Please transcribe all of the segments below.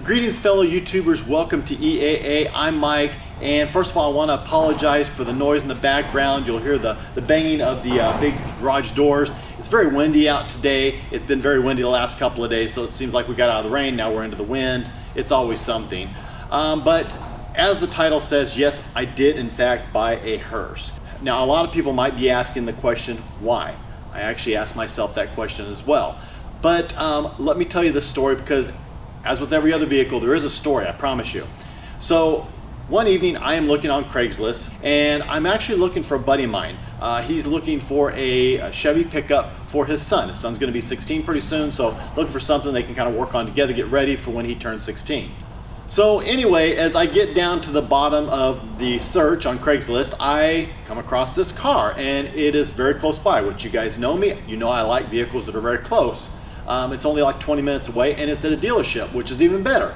Greetings fellow YouTubers, welcome to EAA. I'm Mike, and first of all I want to apologize for the noise in the background. You'll hear the banging of the big garage doors. It's very windy out today. It's been very windy the last couple of days, so it seems like we got out of the rain, now we're into the wind. It's always something. But as the title says, yes, I did in fact buy a HEARSE. Now a lot of people might be asking the question, why? I actually asked myself that question as well. But let me tell you the story, because as with every other vehicle, there is a story, I promise you. So one evening I am looking on Craigslist, and I'm actually looking for a buddy of mine. He's looking for a Chevy pickup for his son. His son's going to be 16 pretty soon, so looking for something they can kind of work on together, get ready for when he turns 16. So anyway, as I get down to the bottom of the search on Craigslist, I come across this car, and it is very close by. Which you guys know me, you know I like vehicles that are very close. It's only like 20 minutes away, and it's at a dealership, which is even better.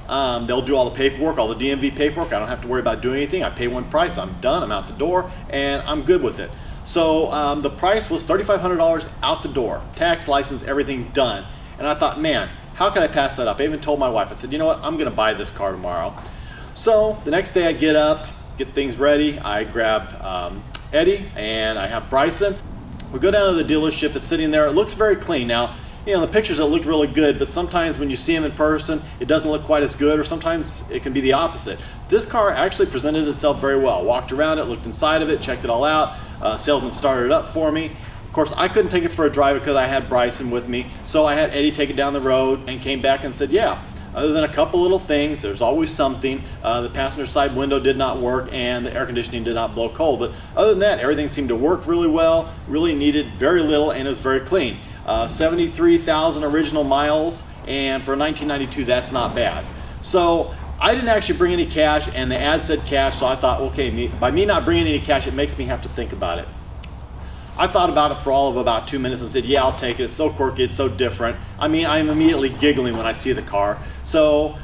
They'll do all the paperwork, all the DMV paperwork. I don't have to worry about doing anything. I pay one price, I'm done, I'm out the door, and I'm good with it. So the price was $3,500 out the door, tax, license, everything done. And I thought, man, how can I pass that up? I even told my wife, I said, you know what, I'm gonna buy this car tomorrow. So the next day I get up, get things ready, I grab Eddie, and I have Bryson. We go down to the dealership, it's sitting there, it looks very clean. Now, you know, the pictures it looked really good, but sometimes when you see them in person, it doesn't look quite as good, or sometimes it can be the opposite. This car actually presented itself very well. Walked around it, looked inside of it, checked it all out. Salesman started it up for me. Of course, I couldn't take it for a drive because I had Bryson with me, so I had Eddie take it down the road and came back and said, yeah, other than a couple little things, there's always something. The passenger side window did not work, and the air conditioning did not blow cold. But other than that, everything seemed to work really well, really needed very little, and it was very clean. 73,000 original miles, and for 1992, that's not bad. So I didn't actually bring any cash, and the ad said cash, so I thought, okay, by me not bringing any cash, it makes me have to think about it. I thought about it for all of about 2 minutes and said, yeah, I'll take it. It's so quirky, it's so different. I mean, I'm immediately giggling when I see the car. So,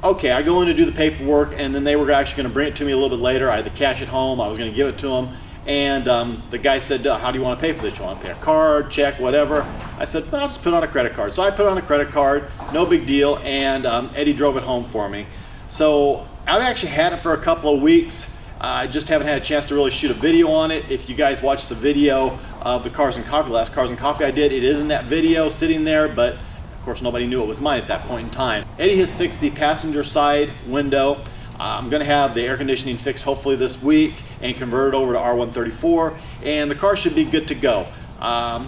okay, I go in to do the paperwork, and then they were actually going to bring it to me a little bit later. I had the cash at home, I was going to give it to them. And the guy said, how do you want to pay for this? You want to pay a card, check, whatever? I said, well, I'll just put on a credit card. So I put on a credit card, no big deal, and Eddie drove it home for me. So I've actually had it for a couple of weeks. I just haven't had a chance to really shoot a video on it. If you guys watched the video of the Cars and Coffee, last Cars and Coffee I did, it is in that video sitting there, but of course nobody knew it was mine at that point in time. Eddie has fixed the passenger side window. I'm going to have the air conditioning fixed hopefully this week and convert it over to R134, and the car should be good to go. Yeah,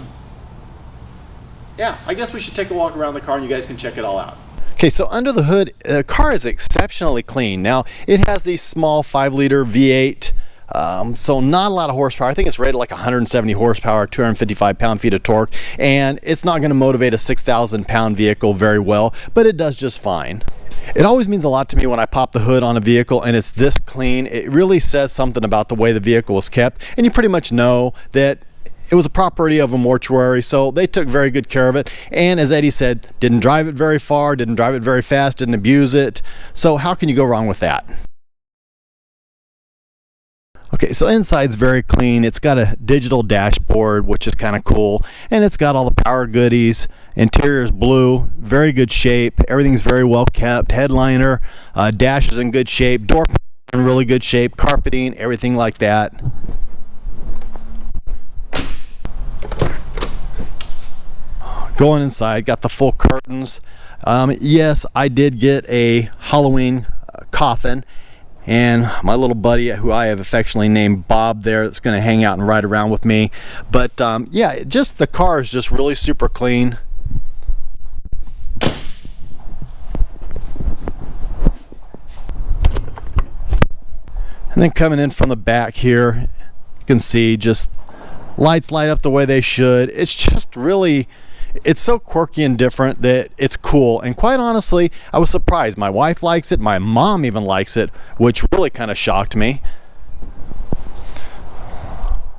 I guess we should take a walk around the car and you guys can check it all out. Okay, so under the hood, the car is exceptionally clean. Now, it has the small 5-liter V8, so not a lot of horsepower. I think it's rated like 170 horsepower, 255 pound-feet of torque, and it's not going to motivate a 6,000 pound vehicle very well, but it does just fine. It always means a lot to me when I pop the hood on a vehicle and it's this clean. It really says something about the way the vehicle was kept, and you pretty much know that it was a property of a mortuary, so they took very good care of it. And as Eddie said, didn't drive it very far, didn't drive it very fast, didn't abuse it. So how can you go wrong with that? Okay, so inside's very clean. It's got a digital dashboard, which is kind of cool, and it's got all the power goodies. Interior's blue, very good shape. Everything's very well kept. Headliner, dash is in good shape. Door panels in really good shape. Carpeting, everything like that. Going inside, got the full curtains. Yes, I did get a Halloween coffin, and my little buddy, who I have affectionately named Bob there, that's going to hang out and ride around with me. But yeah, just the car is just really super clean. And then coming in from the back here, you can see just lights light up the way they should. It's just really, it's so quirky and different that it's cool. And quite honestly, I was surprised. My wife likes it, my mom even likes it, which really kind of shocked me.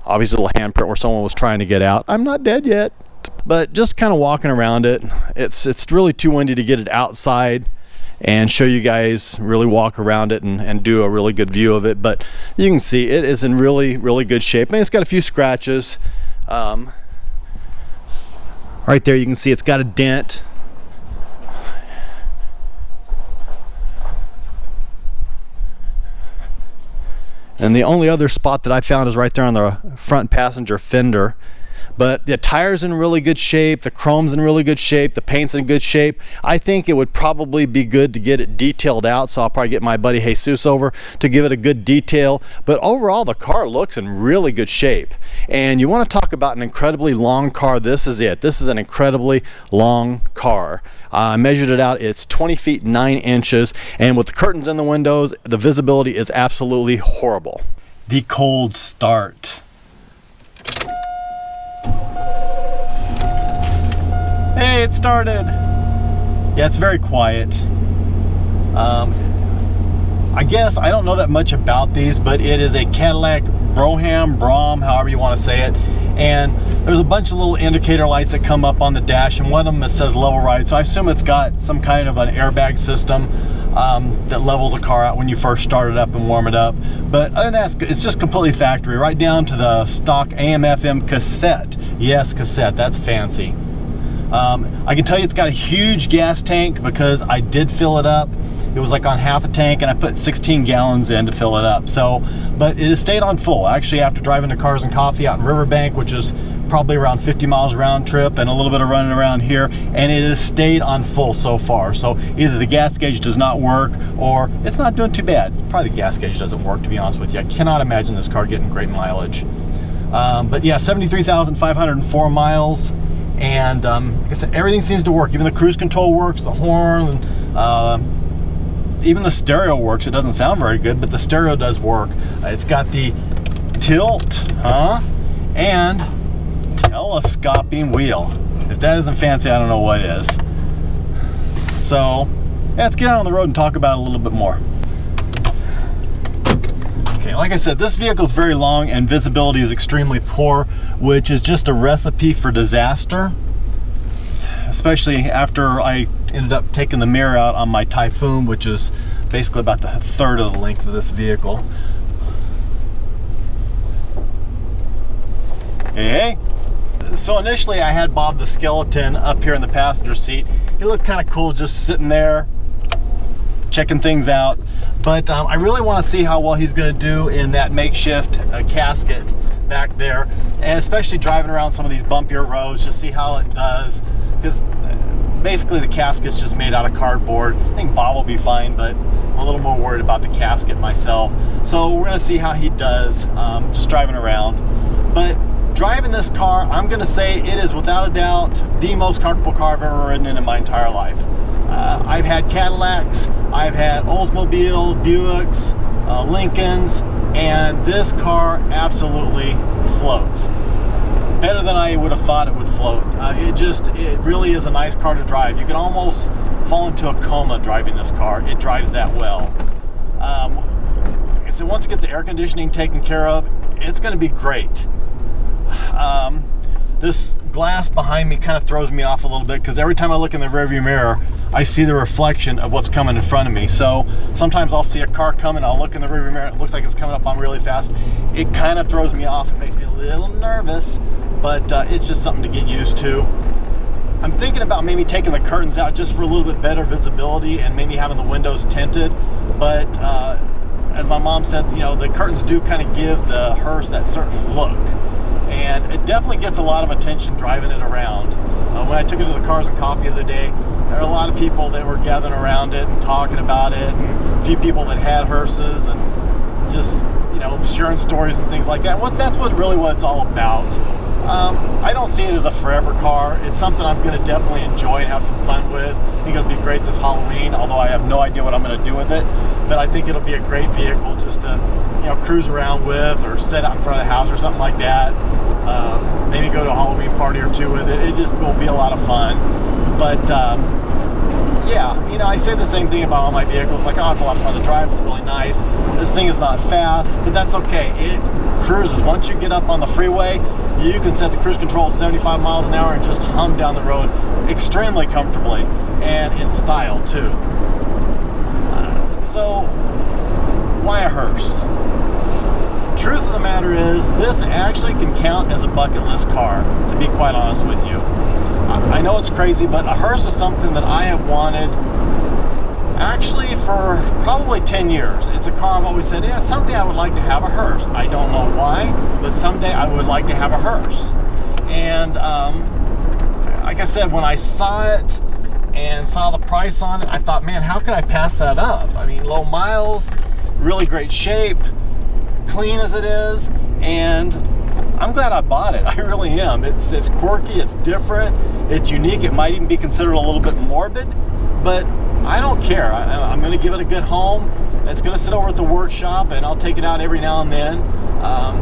Obviously a little handprint where someone was trying to get out. I'm not dead yet. But just kind of walking around it, it's really too windy to get it outside and show you guys, really walk around it and do a really good view of it. But you can see it is in really good shape. And it's got a few scratches. Right there you can see it's got a dent. And the only other spot that I found is right there on the front passenger fender. But the tire's in really good shape, the chrome's in really good shape, the paint's in good shape. I think it would probably be good to get it detailed out, so I'll probably get my buddy Jesus over to give it a good detail. But overall, the car looks in really good shape. And you want to talk about an incredibly long car, this is it. This is an incredibly long car. I measured it out, it's 20 feet 9 inches, and with the curtains in the windows, the visibility is absolutely horrible. The cold start. Hey, it started. Yeah, it's very quiet. I guess I don't know that much about these, but it is a Cadillac Brougham, however you want to say it. And there's a bunch of little indicator lights that come up on the dash, and one of them that says level ride. So I assume it's got some kind of an airbag system that levels a car out when you first start it up and warm it up. But other than that, it's just completely factory, right down to the stock AM/FM cassette. Yes, cassette, that's fancy. I can tell you it's got a huge gas tank because I did fill it up. It was like on half a tank, and I put 16 gallons in to fill it up. So, but it has stayed on full. Actually, after driving to Cars and Coffee out in Riverbank, which is probably around 50 miles round trip and a little bit of running around here, and it has stayed on full so far. So either the gas gauge does not work or it's not doing too bad. Probably the gas gauge doesn't work, to be honest with you. I cannot imagine this car getting great mileage. But yeah, 73,504 miles. And like I said, everything seems to work. Even the cruise control works, the horn, even the stereo works. It doesn't sound very good, but the stereo does work. It's got the tilt, and telescoping wheel. If that isn't fancy, I don't know what is. So, yeah, let's get out on the road and talk about it a little bit more. Okay, like I said, this vehicle is very long and visibility is extremely poor, which is just a recipe for disaster. Especially after I ended up taking the mirror out on my Typhoon, which is basically about the third of the length of this vehicle. Hey. So initially I had Bob the Skeleton up here in the passenger seat. He looked kind of cool just sitting there, checking things out. But I really want to see how well he's going to do in that makeshift casket back there. And especially driving around some of these bumpier roads, just see how it does. Because basically the casket's just made out of cardboard. I think Bob will be fine, but I'm a little more worried about the casket myself. So we're going to see how he does just driving around. But driving this car, I'm going to say it is without a doubt the most comfortable car I've ever ridden in my entire life. I've had Cadillacs, I've had Oldsmobiles, Buicks, Lincolns, and this car absolutely floats. Better than I would have thought it would float. It really is a nice car to drive. You can almost fall into a coma driving this car. It drives that well. Like I said, once you get the air conditioning taken care of, it's going to be great. This glass behind me kind of throws me off a little bit because every time I look in the rearview mirror, I see the reflection of what's coming in front of me. So sometimes I'll see a car coming, I'll look in the rearview mirror, it looks like it's coming up on really fast. It kind of throws me off. It makes me a little nervous, but it's just something to get used to. I'm thinking about maybe taking the curtains out just for a little bit better visibility and maybe having the windows tinted. But as my mom said, you know, the curtains do kind of give the hearse that certain look. And it definitely gets a lot of attention driving it around. When I took it to the Cars and Coffee the other day, there were a lot of people that were gathering around it and talking about it, and a few people that had hearses and just, you know, sharing stories and things like that. That's really what it's all about. I don't see it as a forever car. It's something I'm going to definitely enjoy and have some fun with. I think it'll be great this Halloween, although I have no idea what I'm going to do with it. But I think it'll be a great vehicle just to, you know, cruise around with or sit out in front of the house or something like that. Maybe go to a Halloween party or two with it. It just will be a lot of fun. But yeah, you know, I say the same thing about all my vehicles. Like, oh, it's a lot of fun to drive. It's really nice. This thing is not fast, but that's okay. It cruises. Once you get up on the freeway, you can set the cruise control at 75 miles an hour and just hum down the road extremely comfortably and in style too. So why a hearse? Truth of the matter is, this actually can count as a bucket list car, to be quite honest with you. I know it's crazy, but a hearse is something that I have wanted actually for probably 10 years. It's a car I've always said, yeah, someday I would like to have a hearse. I don't know why, but someday I would like to have a hearse. And like I said, when I saw it and saw the price on it, I thought, man, how could I pass that up? I mean, low miles, really great shape, clean as it is, and I'm glad I bought it. I really am. It's quirky, it's different, it's unique. It might even be considered a little bit morbid, but I don't care. I'm going to give it a good home. It's going to sit over at the workshop, and I'll take it out every now and then.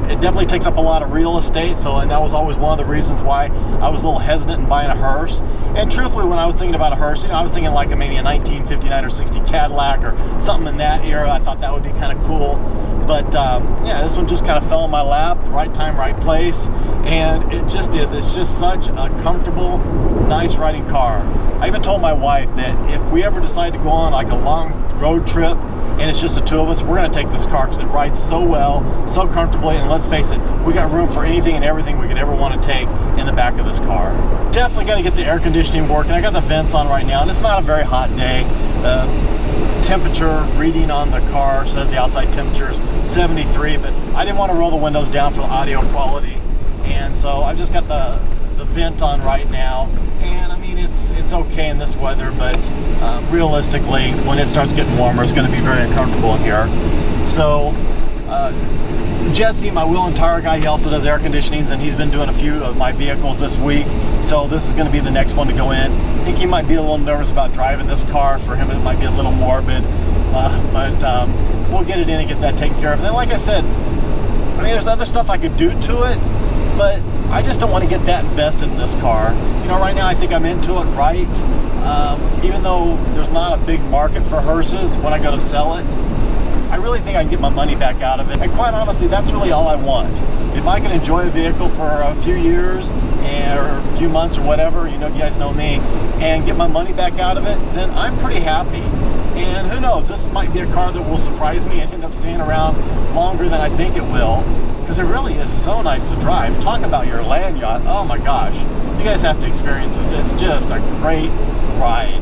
It definitely takes up a lot of real estate, and that was always one of the reasons why I was a little hesitant in buying a hearse. And truthfully, when I was thinking about a hearse, I was thinking like maybe a 1959 or 60 Cadillac or something in that era. I thought that would be kind of cool. But yeah, this one just kind of fell in my lap, right time, right place, and it just is. It's just such a comfortable, nice riding car. I even told my wife that if we ever decide to go on like a long road trip and it's just the two of us, we're going to take this car because it rides so well, so comfortably, and let's face it, we got room for anything and everything we could ever want to take in the back of this car. Definitely got to get the air conditioning working. I got the vents on right now, and it's not a very hot day. Temperature reading on the car says the outside temperature is 73, but I didn't want to roll the windows down for the audio quality, and so I've just got the vent on right now. And I mean, it's okay in this weather, but realistically, when it starts getting warmer, it's going to be very uncomfortable in here. So Jesse, my wheel and tire guy, he also does air conditionings, and he's been doing a few of my vehicles this week. So this is going to be the next one to go in. I think he might be a little nervous about driving this car. For him, it might be a little morbid, but we'll get it in and get that taken care of. And then, like I said, I mean, there's other stuff I could do to it, but I just don't want to get that invested in this car. Right now I think I'm into it right. Even though there's not a big market for hearses when I go to sell it, I really think I can get my money back out of it. And quite honestly, that's really all I want. If I can enjoy a vehicle for a few years or a few months or whatever, you guys know me, and get my money back out of it, then I'm pretty happy. And who knows, this might be a car that will surprise me and end up staying around longer than I think it will, because it really is so nice to drive. Talk about your land yacht. Oh my gosh, you guys have to experience this. It's just a great ride.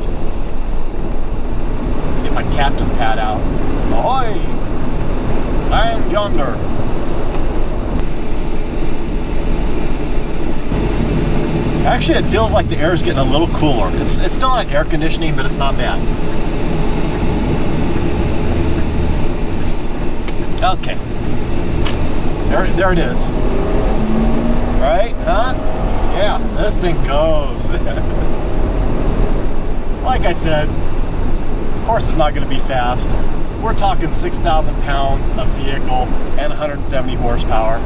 Get my captain's hat out. Ahoy! Land yonder. Actually, it feels like the air is getting a little cooler. It's still not air conditioning, but it's not bad. Okay. There it is. Right? Huh? Yeah, this thing goes. Like I said, of course it's not going to be fast. We're talking 6,000 pounds of vehicle and 170 horsepower.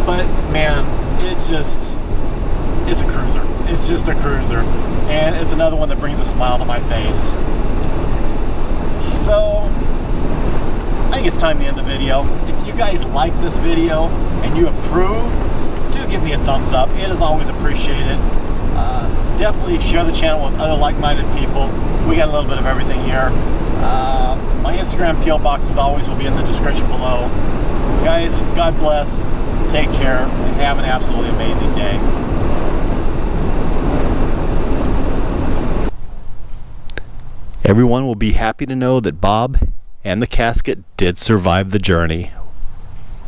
But man, it's a cruiser. It's just a cruiser. And it's another one that brings a smile to my face. So, I think it's time to end the video. If you guys like this video and you approve, do give me a thumbs up. It is always appreciated. Definitely share the channel with other like-minded people. We got a little bit of everything here. My Instagram PO box, as always, will be in the description below. Guys, God bless, take care, and have an absolutely amazing day. Everyone will be happy to know that Bob and the casket did survive the journey.